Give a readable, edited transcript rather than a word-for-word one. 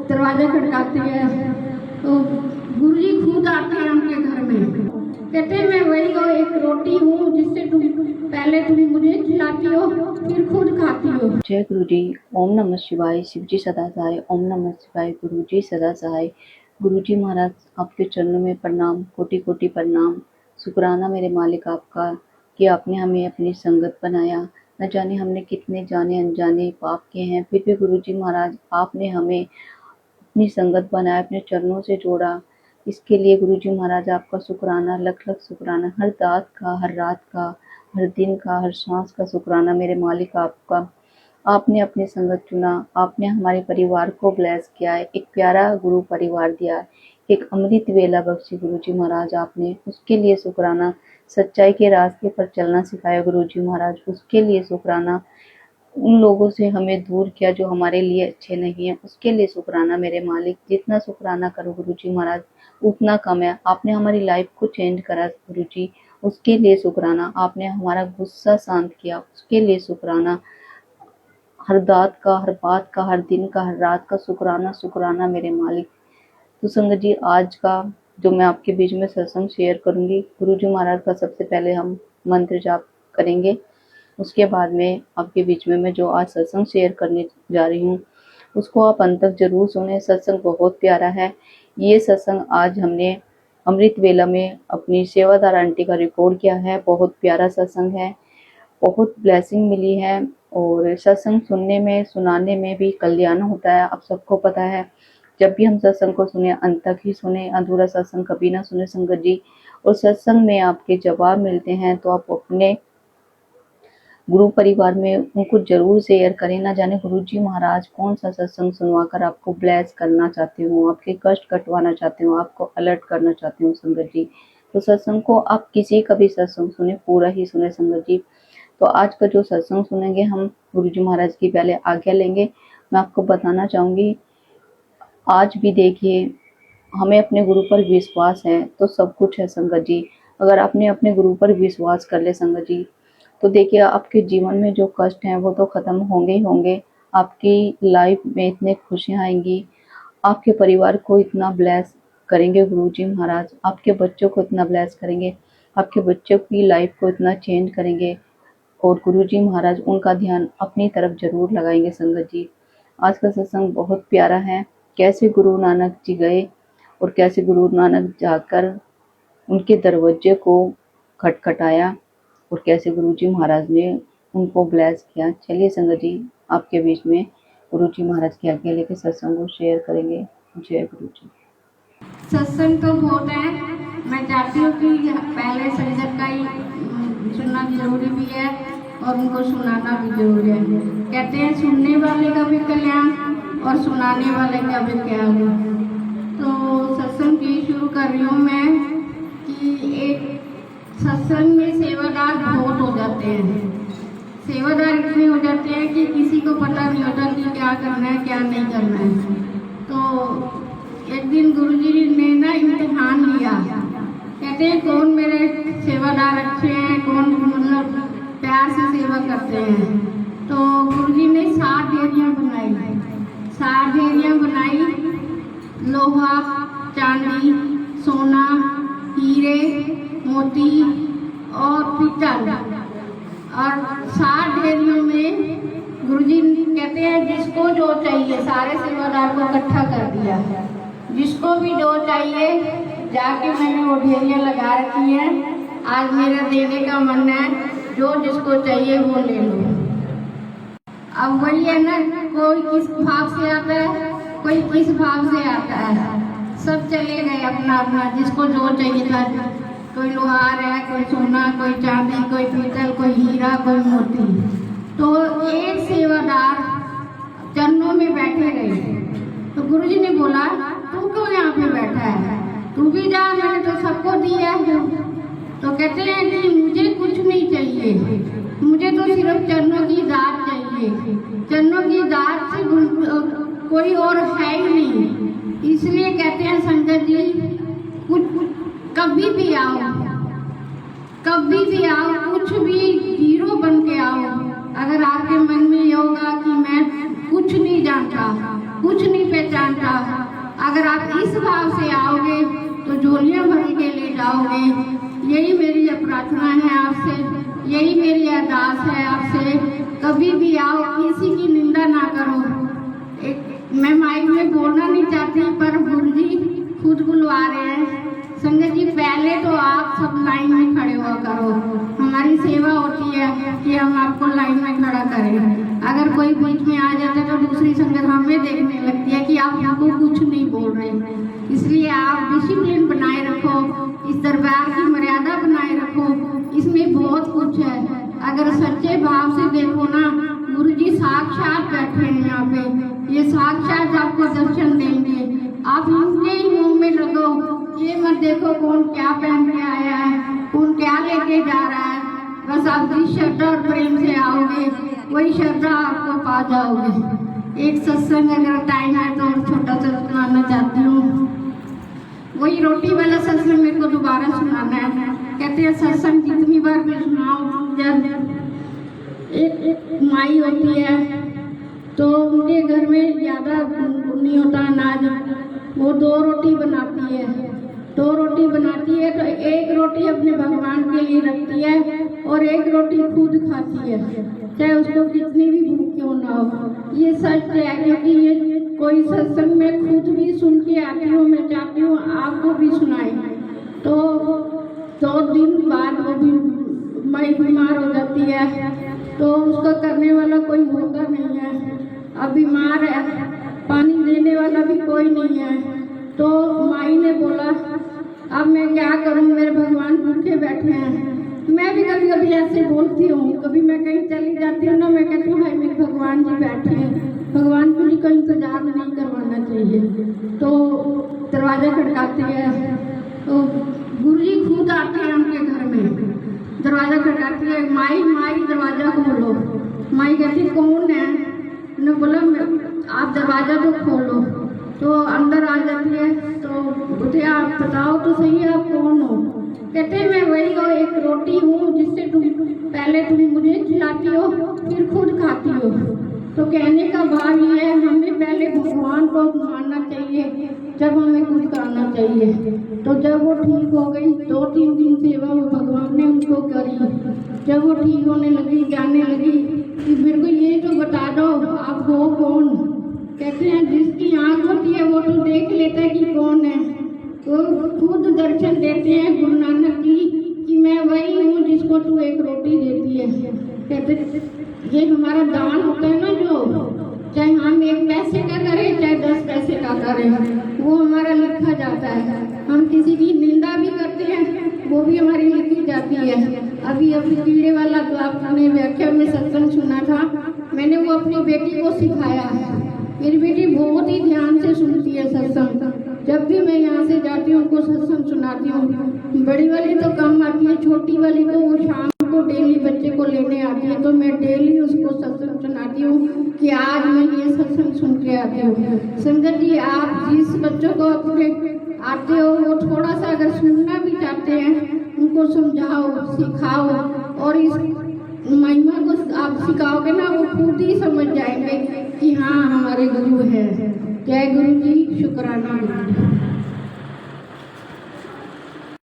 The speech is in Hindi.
दरवाजा खटकाती है तो गुरुजी खुद आते हैं उनके घर में, कहते हैं मैं वही वो एक रोटी हूँ जिससे तुम पहले तुम मुझे खिलाती हो फिर खुद खाती हो। जय गुरु जी। ओम नमः शिवाय। शिव जी सदा सहाय। ओम नमः शिवाय। गुरु जी सदा सहाय। गुरु जी महाराज आपके चरणों में प्रणाम, कोटि कोटि प्रणाम। शुक्राना मेरे मालिक आपका कि आपने हमें अपनी संगत बनाया। न जाने हमने कितने जाने अनजाने पाप किए हैं, फिर भी गुरु जी महाराज आपने हमें अपनी संगत बनाया, अपने चरणों से जोड़ा। इसके लिए गुरु जी महाराज आपका शुक्राना, लख लख शुक्राना। हर दात का, हर रात का, हर दिन का, हर सांस का शुक्राना मेरे मालिक आपका। आपने अपनी संगत चुना, आपने हमारे परिवार को ब्लेस किया है, एक प्यारा गुरु परिवार दिया है, एक अमृत वेला बख्शी गुरु जी महाराज आपने, उसके लिए शुक्राना। सच्चाई के रास्ते पर चलना सिखाया गुरु जी महाराज, उसके लिए शुक्राना। उन लोगों से हमें दूर किया जो हमारे लिए अच्छे नहीं है, उसके लिए शुक्राना मेरे मालिक। जितना शुक्राना करो गुरु जी महाराज उतना कम है। आपने हमारी लाइफ को चेंज करा गुरु जी, उसके लिए शुक्राना। आपने हमारा गुस्सा शांत किया, उसके लिए शुक्राना। हर दात का, हर बात का, हर दिन का, हर रात का शुक्राना शुक्राना मेरे मालिक। तो संगत जी, आज का जो मैं आपके बीच में सत्संग शेयर करूंगी, गुरु जी महाराज का सबसे पहले हम मंत्र जाप करेंगे। उसके बाद में आपके बीच में मैं जो आज सत्संग शेयर करने जा रही हूँ उसको आप अंत तक जरूर सुने। सत्संग बहुत प्यारा है। ये सत्संग आज हमने अमृत वेला में अपनी सेवादार आंटी का रिकॉर्ड किया है। बहुत प्यारा सत्संग है, बहुत ब्लेसिंग मिली है। और सत्संग सुनने में, सुनाने में भी कल्याण होता है, आप सबको पता है। जब भी हम सत्संग को सुने अंत तक ही सुने, अधूरा सत्संग कभी ना सुने संगत जी। और सत्संग में आपके जवाब मिलते हैं तो आप अपने गुरु परिवार में उनको जरूर शेयर करें। ना जाने गुरु जी महाराज कौन सा सत्संग सुनवाकर आपको ब्लेस करना चाहते हो, आपके कष्ट कटवाना चाहते हो, आपको अलर्ट करना चाहते हो संगत जी। तो सत्संग को आप किसी का भी सत्संग सुने, पूरा ही सुने संगत जी। तो आज का जो सत्संग सुनेंगे हम गुरु जी महाराज की पहले आज्ञा लेंगे। मैं आपको बताना चाहूंगी, आज भी देखिए हमें अपने गुरु पर विश्वास है तो सब कुछ है संगत जी। अगर आपने अपने गुरु पर विश्वास कर ले संगत जी तो देखिए आपके जीवन में जो कष्ट हैं वो तो खत्म होंगे ही होंगे। आपकी लाइफ में इतने खुशियां आएंगी, आपके परिवार को इतना ब्लेस करेंगे गुरु जी महाराज, आपके बच्चों को इतना ब्लेस करेंगे, आपके बच्चों की लाइफ को इतना चेंज करेंगे। और गुरु जी महाराज उनका ध्यान अपनी तरफ जरूर लगाएंगे संगत जी। आज का सत्संग बहुत प्यारा है। कैसे गुरु नानक जी गए और कैसे गुरु नानक जाकर उनके दरवाजे को खटखटाया और कैसे गुरु जी महाराज ने उनको ब्लेस किया। चलिए संगत जी, आपके बीच में गुरु जी महाराज की आज्ञा लेकर सत्संग को शेयर करेंगे। जय गुरु जी। सत्संग तो बहुत है, मैं चाहती हूँ कि पहले संगत का ही सुनना जरूरी भी है और उनको सुनाना भी जरूरी है। कहते हैं सुनने वाले का भी कल्याण और सुनाने वाले का भी कल्याण। तो सत्संग की शुरू कर रही हूँ मैं कि एक सत्संग में सेवादार बहुत हो जाते हैं। सेवादार इतने हो जाते हैं कि किसी को पता नहीं होता कि क्या करना है क्या नहीं करना है। तो एक दिन गुरुजी ने ना इम्तिहान लिया, कहते हैं कौन मेरे सेवादार अच्छे हैं, कौन मतलब प्यार से सेवा करते हैं। तो गुरुजी ने 7 ढेरियाँ बनाई, 7 ढेरियाँ बनाई, लोहा, चांदी, सोना, हीरे, मोती और पीतल। और 7 ढेरियों में गुरुजी कहते हैं जिसको जो चाहिए, सारे सेवादार को इकट्ठा कर दिया, जिसको भी जो चाहिए जाके मैंने वो ढेरियाँ लगा रखी हैं। आज मेरा देने का मन है, जो जिसको चाहिए वो ले लो। अब वही है ना, कोई किस भाव से आता है, कोई किस भाव से आता है। सब चले गए अपना अपना, जिसको जो चाहिए था। कोई लोहार है, कोई सोना, कोई चांदी, कोई पीतल, कोई हीरा, कोई मोती। तो एक सेवादार चरणों में बैठे रहे। तो गुरुजी ने बोला तू क्यों यहाँ पे बैठा है, तू भी जा, मैंने तो सबको दिया है। तो कहते हैं कि मुझे कुछ नहीं चाहिए, मुझे तो सिर्फ चरणों की दात चाहिए। चरणों की दात से कोई और है ही नहीं। इसलिए कहते हैं संगत जी, कुछ कभी भी आओ, कभी भी आओ, कुछ भी हीरो बन के आओ। अगर आपके मन में ये होगा कि मैं कुछ नहीं जानता, कुछ नहीं पहचानता, अगर आप इस भाव से आओगे तो झोलियां भर के ले जाओगे। यही मेरी प्रार्थना है आपसे, यही मेरी अरदास है आपसे। कभी भी आओ, किसी की निंदा ना करो। मैं माइक में बोलना नहीं चाहती, पर गुरुजी खुद बुलवा रहे हैं। संगत जी, पहले तो आप सब लाइन में खड़े हुआ करो। हमारी सेवा होती है कि हम आपको लाइन में खड़ा करें। अगर कोई बीच में आ जाता है तो दूसरी संगत हमें देखने लगती है कि आप हमको कुछ नहीं बोल रहे। इसलिए आप डिसिप्लिन बनाए रखो, इस दरबार की मर्यादा बनाए रखो। इसमें बहुत कुछ है। अगर सच्चे भाव से देखो ना, गुरुजी साक्षात बैठे हैं यहाँ पे। ये साक्षात आपको दर्शन देंगे। आप इनके ही मुंह में लगो, ये मत देखो कौन क्या पहन के आया है, कौन क्या लेके जा रहा है। बस आप जिस श्रद्धा और प्रेम से आओगे वही श्रद्धा आपको पा जाओगे। एक सत्संग अगर टाइम है तो छोटा सा सुनाना चाहती हूँ। वही रोटी वाला सत्संग मेरे को दोबारा सुनाना है। कहते हैं सत्संग जितनी बार भी सुनाओ, जब एक माई होती है तो उनके घर में ज़्यादा नहीं होता अनाज, वो 2 रोटी बनाती है। 2 रोटी बनाती है तो एक रोटी अपने भगवान के लिए रखती है और एक रोटी खुद खाती है, चाहे उसको कितनी भी भूख क्यों ना हो। ये सच है, क्योंकि ये कोई सत्संग में खुद भी सुन के आती हूँ। मैं चाहती हूँ आपको भी सुनाए। तो 2 दिन बाद वो भी माई बीमार हो जाती है, तो उसका करने वाला कोई होता नहीं है। अब बीमार है, पानी देने वाला भी कोई नहीं है। तो माई ने बोला अब मैं क्या करूं, मेरे भगवान भूखे बैठे हैं। मैं भी कभी कभी ऐसे बोलती हूँ। कभी मैं कहीं चली जाती हूँ ना, मैं कहती हूँ हाय मेरे भगवान जी बैठे हैं, भगवान को जी का इंतजार नहीं करवाना चाहिए। तो दरवाजा खटकाते हैं तो गुरुजी खुद आते हैं उनके घर में। दरवाजा खटकाती है, माई माई दरवाजा खोलो। माई कहती कौन है? उन्होंने बोला आप दरवाजा तो खोलो। तो अंदर आ जाती है तो बोलते आप बताओ तो सही आप कौन हो? कहते मैं वही हो, एक रोटी हूँ जिससे पहले तुम मुझे खिलाती हो फिर खुद खाती हो। तो कहने का भाव ये है, हमें पहले भगवान को मानना चाहिए, जब हमें कुछ करना चाहिए। तो जब वो ठीक हो गई, 2-3 दिन सेवा वो भगवान ने उनको करी। जब वो ठीक होने लगी, जाने लगी कि मेरे को ये तो बता दो आप हो कौन? कहते हैं जिसकी आँख होती है वो तो देख लेता है कि कौन है। तो खुद दर्शन देते हैं गुरु नानक जी कि मैं वही हूँ जिसको तू एक रोटी देती है। कहते ये हमारा दान होता है ना, जो चाहे हम 1 पैसे का करें चाहे 10 पैसे का करें, वो हमारा लिखा जाता है। हम किसी की निंदा भी करते हैं, वो भी हमारी लिखी जाती है। अभी कीड़े वाला तो आपने व्याख्या में सत्संग सुना था, मैंने वो अपनी बेटी को सिखाया है। मेरी बेटी बहुत ही ध्यान से सुनती है सत्संग। जब भी मैं यहाँ से जाती हूँ उनको सत्संग सुनाती हूँ। बड़ी वाली तो कम आती है, छोटी वाली को वो शाम को डेली बच्चे को लेने आती है, तो मैं डेली उसको सत्संग सुनाती हूँ कि आज मैं ये सत्संग सुन के आती हूँ। संगत जी, आप जिस बच्चों को अपने आते हो वो थोड़ा सा अगर सुनना भी चाहते हैं, उनको समझाओ, सिखाओ, और इस महिमा को आप सिखाओगे ना, वो खुद ही समझ जाएंगे कि हाँ हमारे गुरु हैं। जय गुरु जी, शुक्राना गुरु जी।